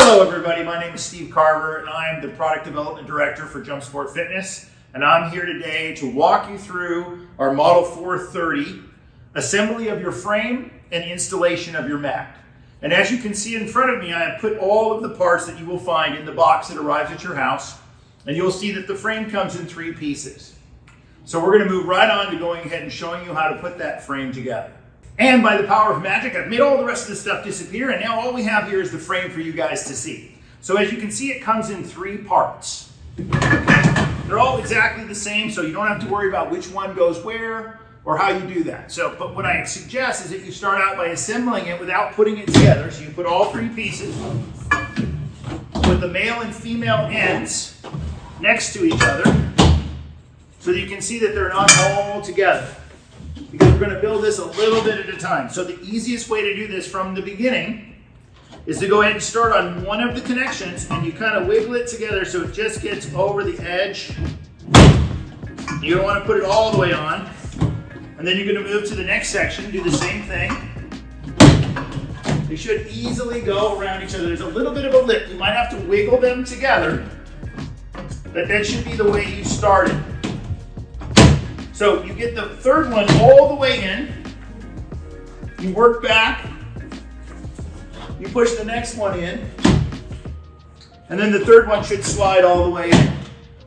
Hello everybody, my name is Steve Carver and I am the Product Development Director for JumpSport Fitness, and I'm here today to walk you through our Model 430 assembly of your frame and installation of your mat. And as you can see in front of me, I have put all of the parts that you will find in the box that arrives at your house, and you'll see that the frame comes in 3 pieces. So we're going to move right on to going ahead and showing you how to put that frame together. And by the power of magic, I've made all the rest of the stuff disappear, and now all we have here is the frame for you guys to see. So as you can see, it comes in 3 parts. They're all exactly the same, so you don't have to worry about which one goes where or how you do that. But what I suggest is that you start out by assembling it without putting it together. So you put all 3 pieces with the male and female ends next to each other so that you can see that they're not all together, because we're going to build this a little bit at a time. So the easiest way to do this from the beginning is to go ahead and start on one of the connections, and you kind of wiggle it together so it just gets over the edge. You don't want to put it all the way on. And then you're going to move to the next section, do the same thing. They should easily go around each other. There's a little bit of a lip. You might have to wiggle them together, but that should be the way you started. So you get the third one all the way in, you work back, you push the next one in, and then the third one should slide all the way in.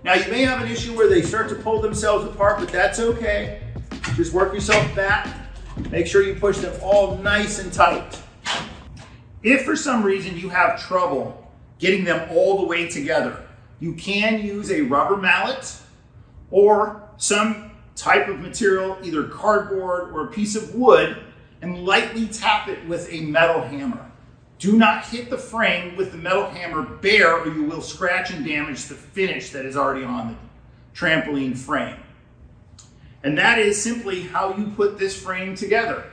Now you may have an issue where they start to pull themselves apart, but that's okay. Just work yourself back, make sure you push them all nice and tight. If for some reason you have trouble getting them all the way together, you can use a rubber mallet or some type of material, either cardboard or a piece of wood, and lightly tap it with a metal hammer. Do not hit the frame with the metal hammer bare, or you will scratch and damage the finish that is already on the trampoline frame. And that is simply how you put this frame together.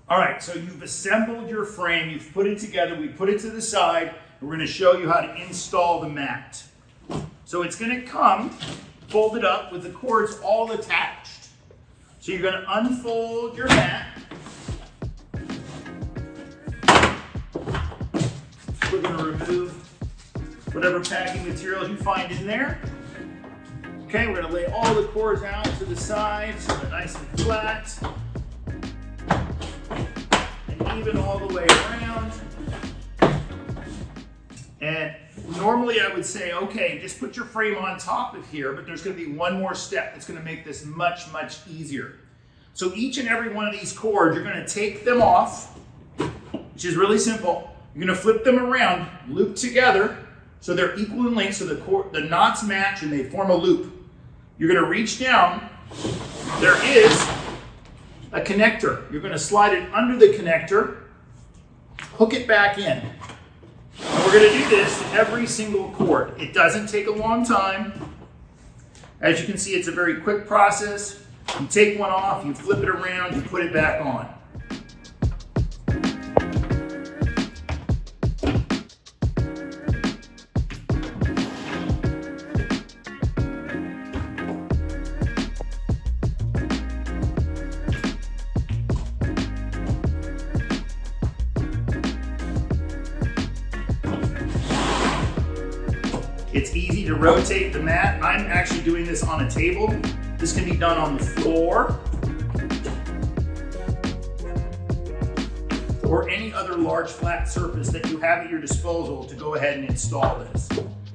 All right, so you've assembled your frame, you've put it together, we put it to the side, and we're going to show you how to install the mat. So it's going to come folded up with the cords all attached. So you're going to unfold your mat. We're going to remove whatever packing materials you find in there. Okay, we're going to lay all the cords out to the side so they're nice and flat and even all the way around. And normally I would say, okay, just put your frame on top of here, but there's going to be one more step that's going to make this much, much easier. So each and every one of these cords, you're going to take them off, which is really simple. You're going to flip them around, loop together, so they're equal in length, so the knots match and they form a loop. You're going to reach down. There is a connector. You're going to slide it under the connector, hook it back in. And we're going to do this to every single cord. It doesn't take a long time. As you can see, it's a very quick process. You take one off, you flip it around, you put it back on. It's easy to rotate the mat. I'm actually doing this on a table. This can be done on the floor or any other large flat surface that you have at your disposal to go ahead and install this.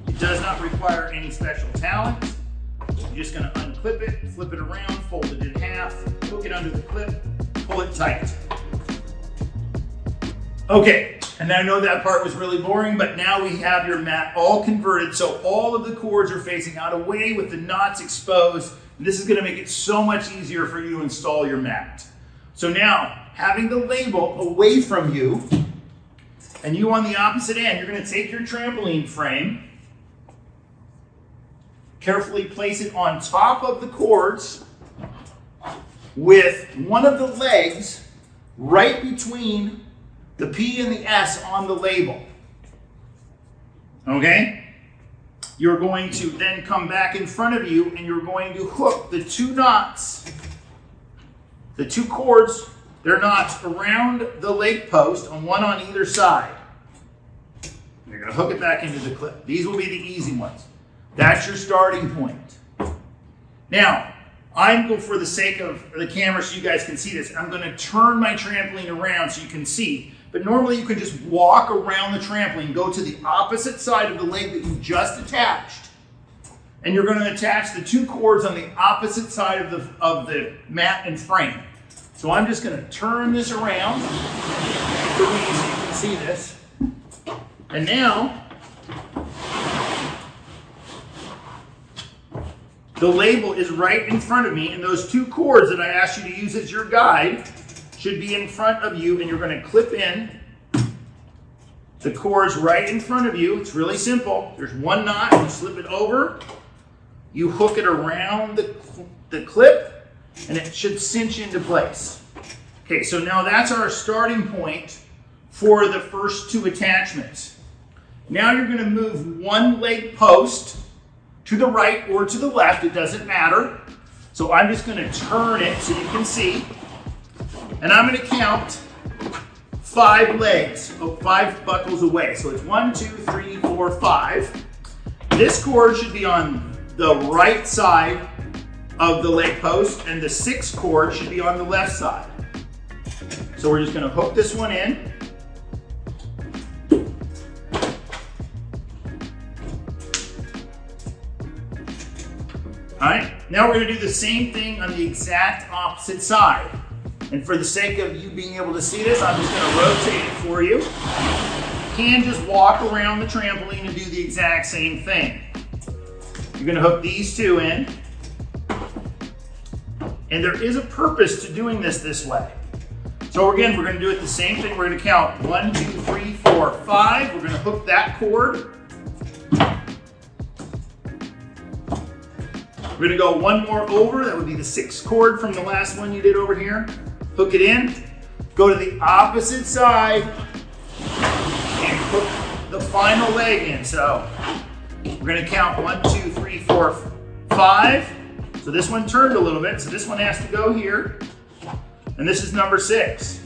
It does not require any special talent. You're just going to unclip it, flip it around, fold it in half, hook it under the clip, pull it tight. Okay. And I know that part was really boring, but now we have your mat all converted, so all of the cords are facing out away with the knots exposed. And this is going to make it so much easier for you to install your mat. So now, having the label away from you, and you on the opposite end, you're going to take your trampoline frame, carefully place it on top of the cords with one of the legs right between the P and the S on the label. Okay? You're going to then come back in front of you and you're going to hook the 2 knots, the 2 cords, they're knots around the leg post, on one on either side. You're going to hook it back into the clip. These will be the easy ones. That's your starting point. Now, for the sake of the camera so you guys can see this, I'm going to turn my trampoline around so you can see. But normally you can just walk around the trampoline, go to the opposite side of the leg that you just attached, and you're going to attach the 2 cords on the opposite side of the mat and frame. So I'm just going to turn this around so you can see this. And now, the label is right in front of me, and those 2 cords that I asked you to use as your guide should be in front of you, and you're going to clip in the cords right in front of you. It's really simple. There's 1 knot, you slip it over, you hook it around the clip, and it should cinch into place. Okay, so now that's our starting point for the first 2 attachments. Now you're going to move 1 leg post to the right or to the left, it doesn't matter. So I'm just going to turn it so you can see. And I'm going to count 5 legs, 5 buckles away. So it's 1, 2, 3, 4, 5. This cord should be on the right side of the leg post, and the 6th cord should be on the left side. So we're just going to hook this one in. All right, now we're going to do the same thing on the exact opposite side. And for the sake of you being able to see this, I'm just going to rotate it for you. You can just walk around the trampoline and do the exact same thing. You're going to hook these 2 in. And there is a purpose to doing this way. So again, we're going to do it the same thing. We're going to count 1, 2, 3, 4, 5. We're going to hook that cord. We're going to go 1 more over. That would be the 6th cord from the last one you did over here. Hook it in. Go to the opposite side and hook the final leg in. So we're going to count 1, 2, 3, 4, 5. So this one turned a little bit. So this one has to go here. And this is number 6.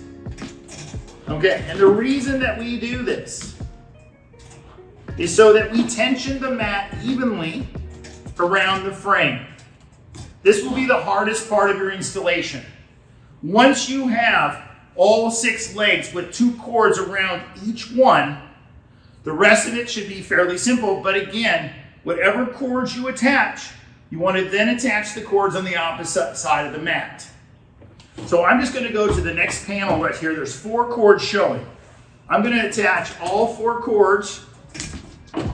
Okay, and the reason that we do this is so that we tension the mat evenly around the frame. This will be the hardest part of your installation. Once you have all 6 legs with 2 cords around each one, the rest of it should be fairly simple. But again, whatever cords you attach, you want to then attach the cords on the opposite side of the mat. So I'm just going to go to the next panel right here. There's 4 cords showing. I'm going to attach all 4 cords,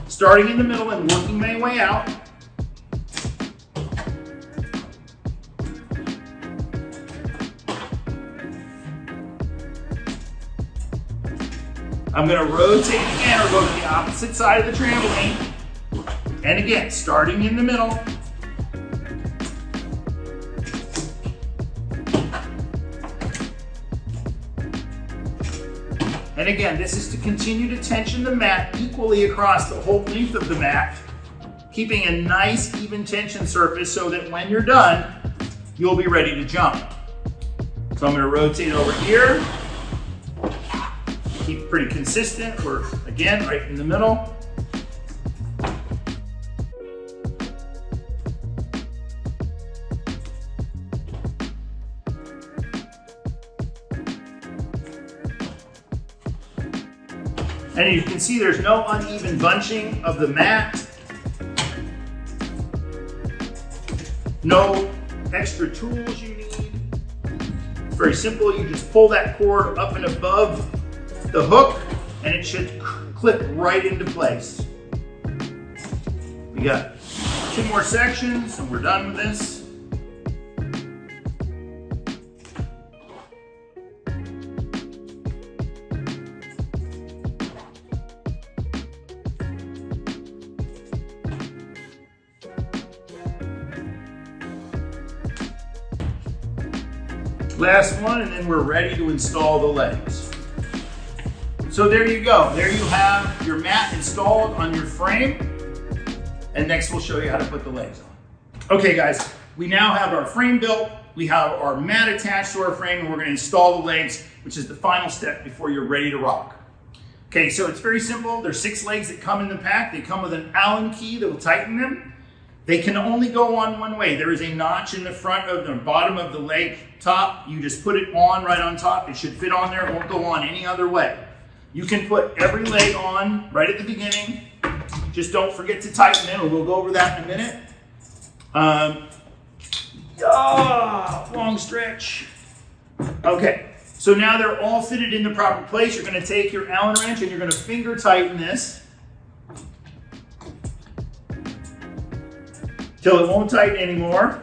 starting in the middle and working my way out. I'm going to rotate again or go to the opposite side of the trampoline. And again, starting in the middle. And again, this is to continue to tension the mat equally across the whole length of the mat, keeping a nice even tension surface so that when you're done, you'll be ready to jump. So I'm going to rotate over here. Keep pretty consistent. We're, again, right in the middle. And you can see there's no uneven bunching of the mat. No extra tools you need. It's very simple. You just pull that cord up and above the hook and it should clip right into place. We got 2 more sections and we're done with this. Last one, and then we're ready to install the legs. So there you go. There you have your mat installed on your frame. And next we'll show you how to put the legs on. Okay guys, we now have our frame built. We have our mat attached to our frame, and we're going to install the legs, which is the final step before you're ready to rock. Okay, so it's very simple. There's 6 legs that come in the pack. They come with an Allen key that will tighten them. They can only go on one way. There is a notch in the front of the bottom of the leg top. You just put it on right on top. It should fit on there. It won't go on any other way. You can put every leg on right at the beginning. Just don't forget to tighten them, and we'll go over that in a minute. Long stretch. Okay. So now they're all fitted in the proper place. You're going to take your Allen wrench and you're going to finger tighten this till it won't tighten anymore.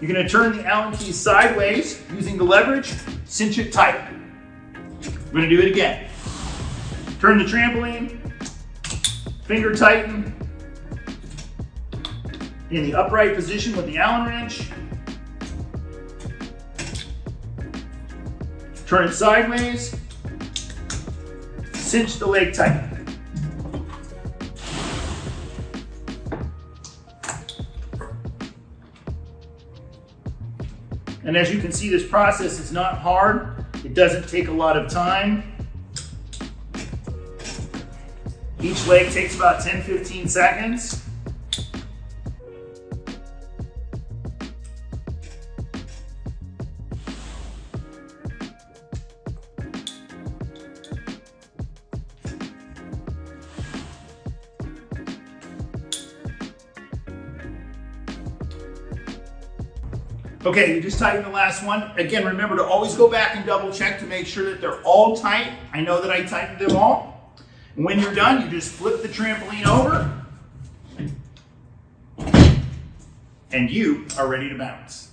You're going to turn the Allen key sideways using the leverage, cinch it tight. We're going to do it again. Turn the trampoline, finger tighten in the upright position with the Allen wrench. Turn it sideways, cinch the leg tight. And as you can see, this process is not hard. It doesn't take a lot of time. Each leg takes about 10-15 seconds. Okay, you just tighten the last one. Again, remember to always go back and double check to make sure that they're all tight. I know that I tightened them all. And when you're done, you just flip the trampoline over and you are ready to bounce.